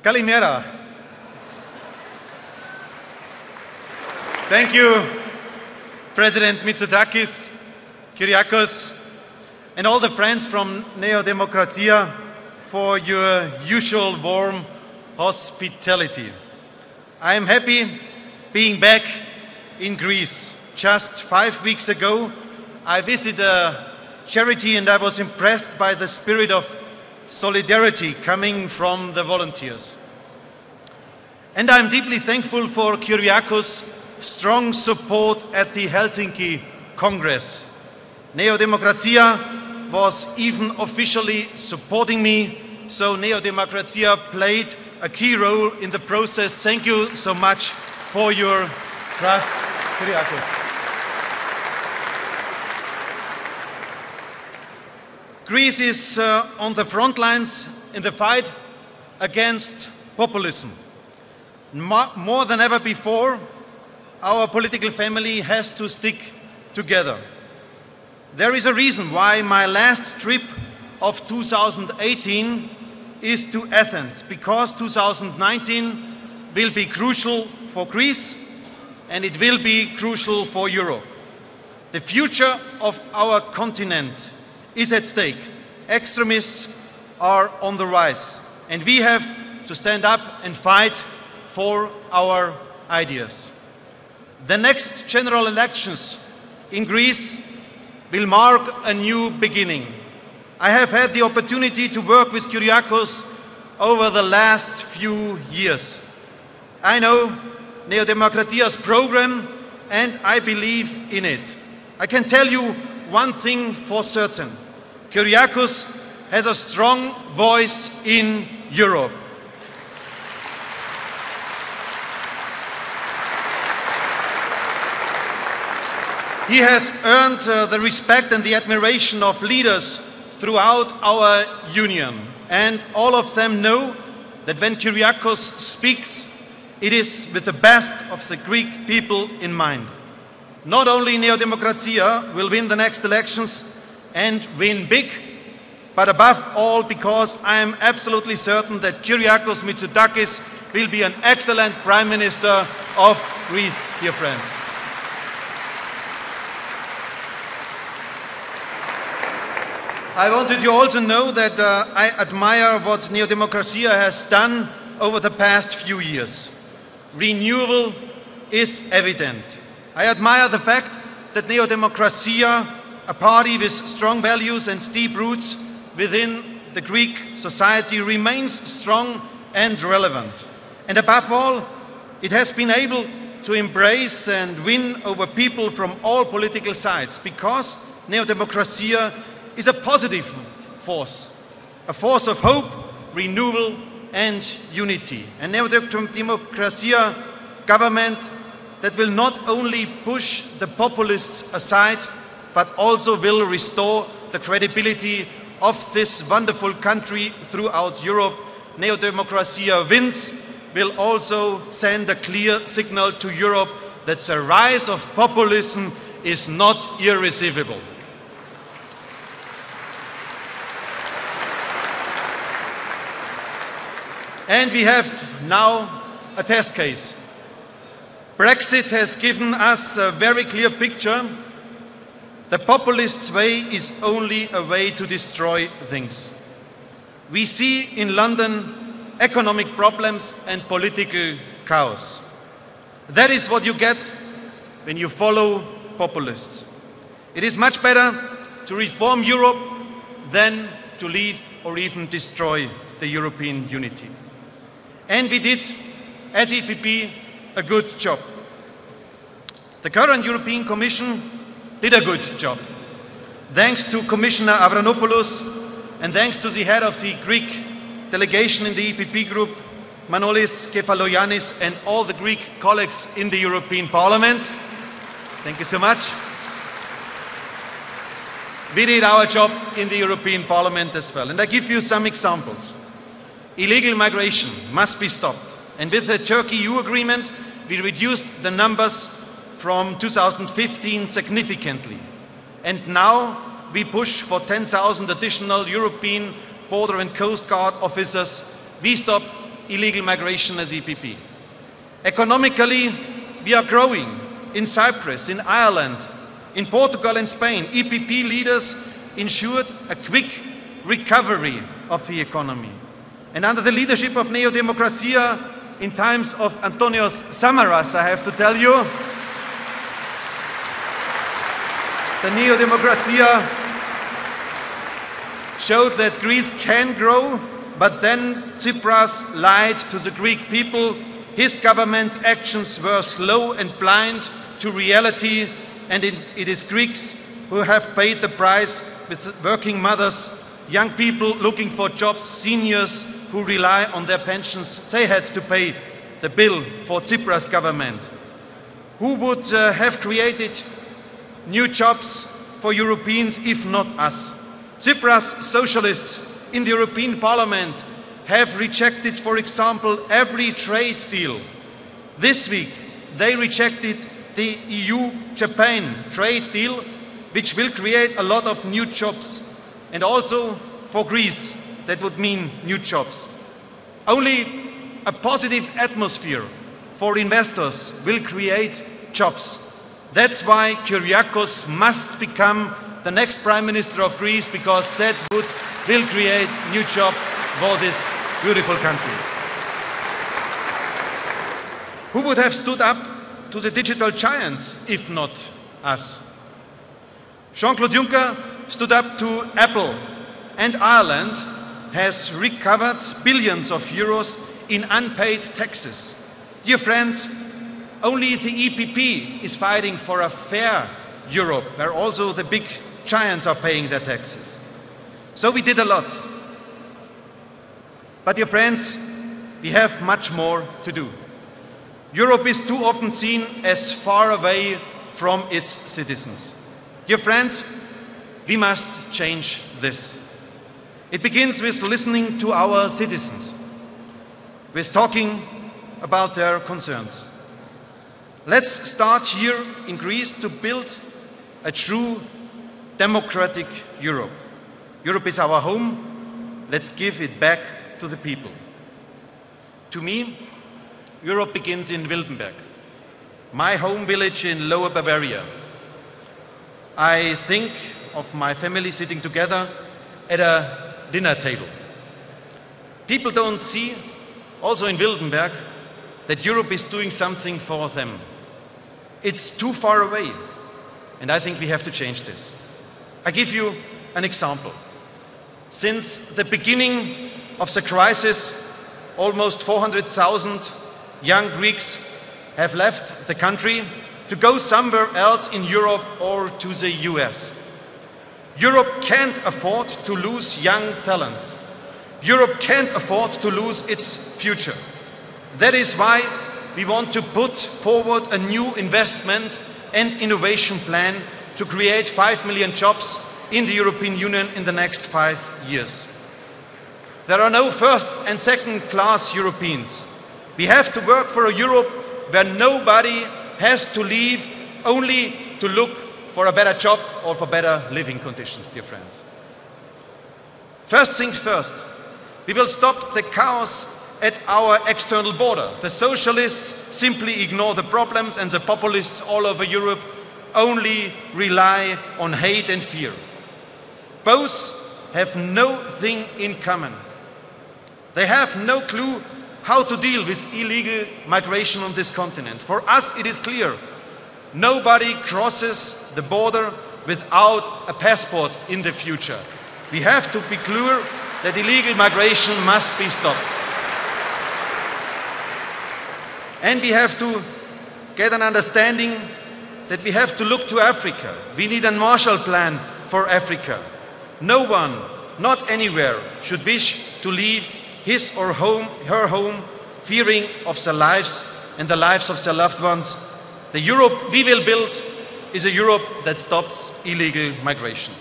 Kalimera. Thank you, President Mitsotakis, Kyriakos, and all the friends from Demokratia for your usual warm hospitality. I am happy being back in Greece. Just 5 weeks ago, I visited a charity and I was impressed by the spirit of solidarity coming from the volunteers. And I'm deeply thankful for Kyriakos' strong support at the Helsinki Congress. Demokratia was even officially supporting me, so Demokratia played a key role in the process. Thank you so much for your trust, Kyriakos. Greece is on the front lines in the fight against populism. More than ever before, our political family has to stick together. There is a reason why my last trip of 2018 is to Athens, because 2019 will be crucial for Greece and it will be crucial for Europe. The future of our continent is at stake. Extremists are on the rise, and we have to stand up and fight for our ideas. The next general elections in Greece will mark a new beginning. I have had the opportunity to work with Kyriakos over the last few years. I know Demokratia's program and I believe in it. I can tell you one thing for certain. Kyriakos has a strong voice in Europe. He has earned the respect and the admiration of leaders throughout our union. And all of them know that when Kyriakos speaks, it is with the best of the Greek people in mind. Not only Demokratia will win the next elections and win big, but above all because I am absolutely certain that Kyriakos Mitsotakis will be an excellent Prime Minister of Greece, dear friends. I wanted you all to know that I admire what Demokratia has done over the past few years. Renewal is evident. I admire the fact that Demokratia, a party with strong values and deep roots within the Greek society, remains strong and relevant. And above all, it has been able to embrace and win over people from all political sides, because Demokratia is a positive force, a force of hope, renewal and unity. And Demokratia government that will not only push the populists aside, but also will restore the credibility of this wonderful country throughout Europe. Demokratia wins will also send a clear signal to Europe that the rise of populism is not irreversible. And we have now a test case. Brexit has given us a very clear picture. The populist's way is only a way to destroy things. We see in London economic problems and political chaos. That is what you get when you follow populists. It is much better to reform Europe than to leave or even destroy the European unity. And we did, as EPP, a good job. The current European Commission did a good job. Thanks to Commissioner Avramopoulos and thanks to the head of the Greek delegation in the EPP group, Manolis Kefalogiannis, and all the Greek colleagues in the European Parliament. Thank you so much. We did our job in the European Parliament as well. And I give you some examples. Illegal migration must be stopped. And with the Turkey-EU agreement, we reduced the numbers from 2015 significantly. And now we push for 10,000 additional European border and coast guard officers. We stop illegal migration as EPP. Economically, we are growing in Cyprus, in Ireland, in Portugal and Spain. EPP leaders ensured a quick recovery of the economy. And under the leadership of Democratia, in times of Antonios Samaras, I have to tell you, the Democratia showed that Greece can grow, but then Tsipras lied to the Greek people. His government's actions were slow and blind to reality, and it is Greeks who have paid the price, with working mothers, young people looking for jobs, seniors who rely on their pensions. They had to pay the bill for Tsipras' government. Who would have created new jobs for Europeans if not us? Tsipras' socialists in the European Parliament have rejected, for example, every trade deal. This week, they rejected the EU-Japan trade deal, which will create a lot of new jobs. And also for Greece, that would mean new jobs. Only a positive atmosphere for investors will create jobs. That's why Kyriakos must become the next Prime Minister of Greece, because that will create new jobs for this beautiful country. Who would have stood up to the digital giants if not us? Jean-Claude Juncker stood up to Apple, and Ireland has recovered billions of euros in unpaid taxes. Dear friends, only the EPP is fighting for a fair Europe, where also the big giants are paying their taxes. So we did a lot. But dear friends, we have much more to do. Europe is too often seen as far away from its citizens. Dear friends, we must change this. It begins with listening to our citizens, with talking about their concerns. Let's start here in Greece to build a true democratic Europe. Europe is our home. Let's give it back to the people. To me, Europe begins in Wildenberg, my home village in Lower Bavaria. I think of my family sitting together at a dinner table. People don't see, also in Wildenberg, that Europe is doing something for them. It's too far away, and I think we have to change this. I give you an example. Since the beginning of the crisis, almost 400,000 young Greeks have left the country to go somewhere else in Europe or to the US. Europe can't afford to lose young talent. Europe can't afford to lose its future. That is why we want to put forward a new investment and innovation plan to create 5 million jobs in the European Union in the next 5 years. There are no first and second class Europeans. We have to work for a Europe where nobody has to leave only to look for a better job or for better living conditions, dear friends. First things first, we will stop the chaos at our external border. The socialists simply ignore the problems, and the populists all over Europe only rely on hate and fear. Both have nothing in common. They have no clue how to deal with illegal migration on this continent. For us, it is clear. Nobody crosses the border without a passport in the future. We have to be clear that illegal migration must be stopped. And we have to get an understanding that we have to look to Africa. We need a Marshall Plan for Africa. No one, not anywhere, should wish to leave his or her home fearing of their lives and the lives of their loved ones. The Europe we will build is a Europe that stops illegal migration.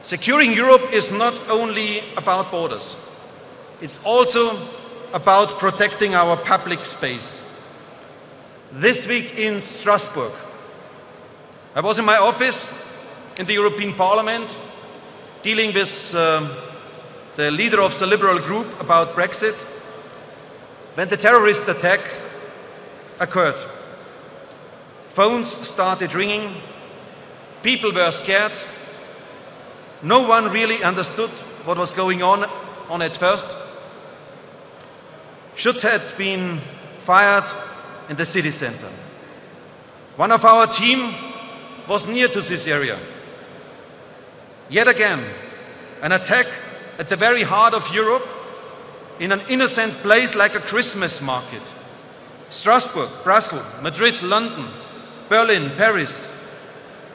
Securing Europe is not only about borders. It's also about protecting our public space. This week in Strasbourg, I was in my office in the European Parliament dealing with the leader of the Liberal group, about Brexit when the terrorist attack occurred. Phones started ringing, people were scared, no one really understood what was going on at first. Shots had been fired in the city center. One of our team was near to this area. Yet again, an attack at the very heart of Europe, in an innocent place like a Christmas market. Strasbourg, Brussels, Madrid, London, Berlin, Paris.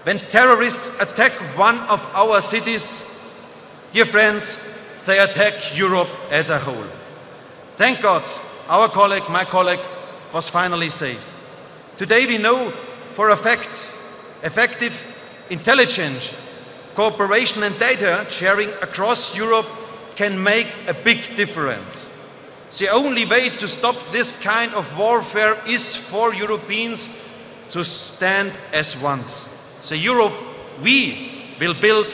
When terrorists attack one of our cities, dear friends, they attack Europe as a whole. Thank God, our colleague, my colleague, was finally safe. Today we know for a fact, effective intelligence, cooperation and data sharing across Europe can make a big difference. The only way to stop this kind of warfare is for Europeans to stand as one. The Europe we will build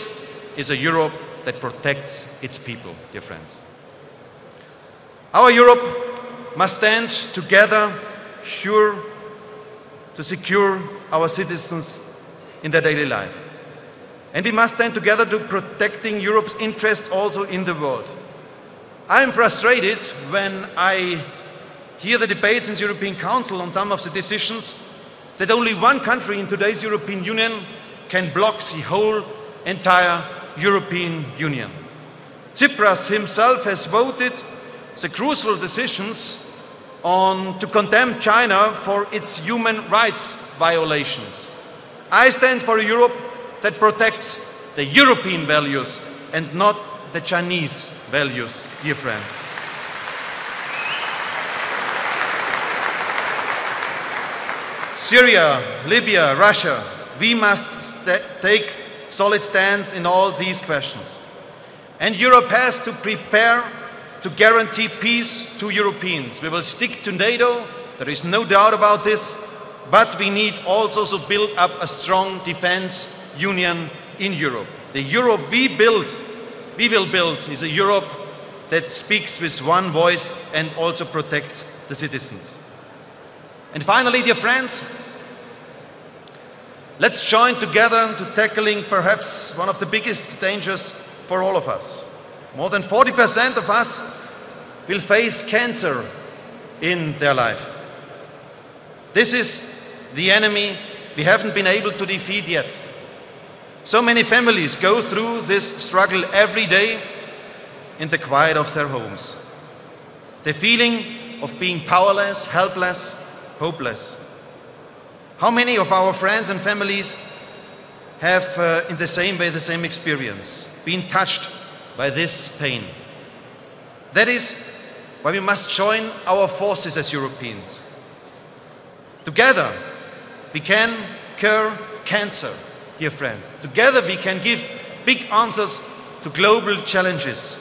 is a Europe that protects its people, dear friends. Our Europe must stand together, sure to secure our citizens in their daily life. And we must stand together to protecting Europe's interests also in the world. I am frustrated when I hear the debates in the European Council on some of the decisions that only one country in today's European Union can block the whole entire European Union. Tsipras himself has voted the crucial decisions to condemn China for its human rights violations. I stand for a Europe that protects the European values and not the Chinese values, dear friends. Syria, Libya, Russia, we must take solid stance in all these questions. And Europe has to prepare to guarantee peace to Europeans. We will stick to NATO, there is no doubt about this, but we need also to build up a strong defense union in Europe. The Europe we will build, is a Europe that speaks with one voice and also protects the citizens. And finally, dear friends, let's join together to tackling perhaps one of the biggest dangers for all of us. More than 40% of us will face cancer in their life. This is the enemy we haven't been able to defeat yet. So many families go through this struggle every day in the quiet of their homes. The feeling of being powerless, helpless, hopeless. How many of our friends and families have in the same way the same experience, been touched by this pain? That is why we must join our forces as Europeans. Together we can cure cancer, dear friends. Together we can give big answers to global challenges.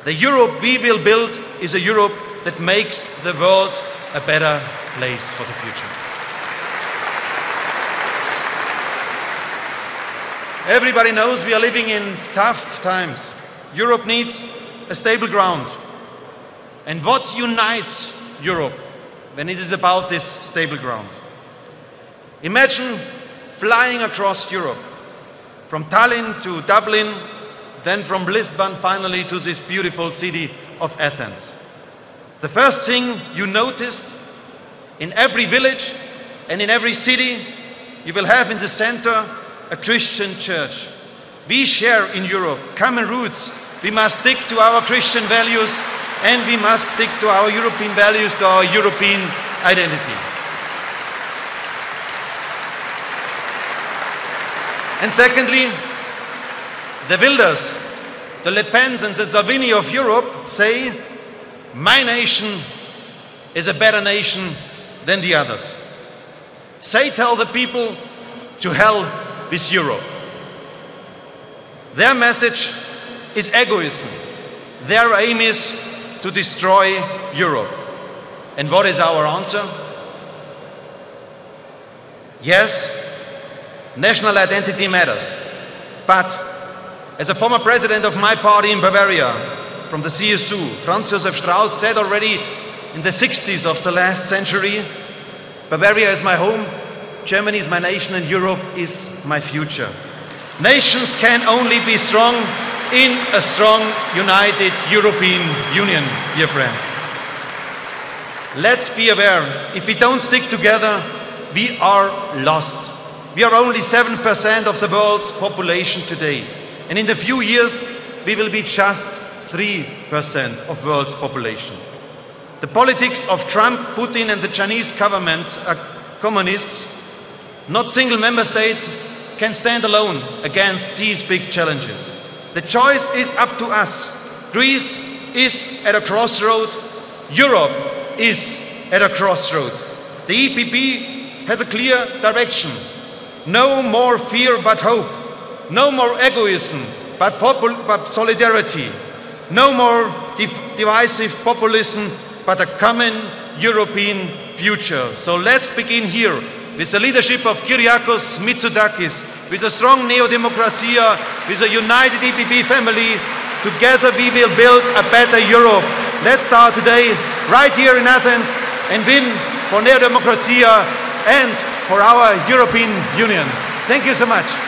The Europe we will build is a Europe that makes the world a better place for the future. Everybody knows we are living in tough times. Europe needs a stable ground. And what unites Europe when it is about this stable ground? Imagine flying across Europe, from Tallinn to Dublin, then from Lisbon finally to this beautiful city of Athens. The first thing you noticed, in every village and in every city, you will have in the center a Christian church. We share in Europe common roots. We must stick to our Christian values and we must stick to our European values, to our European identity. And secondly, the Wilders, the Le Pens and the Salvini of Europe say, my nation is a better nation than the others. They tell the people to hell with Europe. Their message is egoism. Their aim is to destroy Europe. And what is our answer? Yes, national identity matters. But as a former president of my party in Bavaria, from the CSU, Franz Josef Strauss, said already in the 60s of the last century, Bavaria is my home, Germany is my nation, and Europe is my future. Nations can only be strong in a strong, united European Union, dear friends. Let's be aware, if we don't stick together, we are lost. We are only 7% of the world's population today. And in a few years, we will be just 3% of the world's population. The politics of Trump, Putin, and the Chinese government are communists. Not single member states can stand alone against these big challenges. The choice is up to us. Greece is at a crossroad. Europe is at a crossroad. The EPP has a clear direction. No more fear but hope. No more egoism but solidarity. No more divisive populism but a common European future. So let's begin here with the leadership of Kyriakos Mitsotakis, with a strong Neo-Democratia, with a united EPP family. Together we will build a better Europe. Let's start today, right here in Athens, and win for Neo-Democratia and for our European Union. Thank you so much.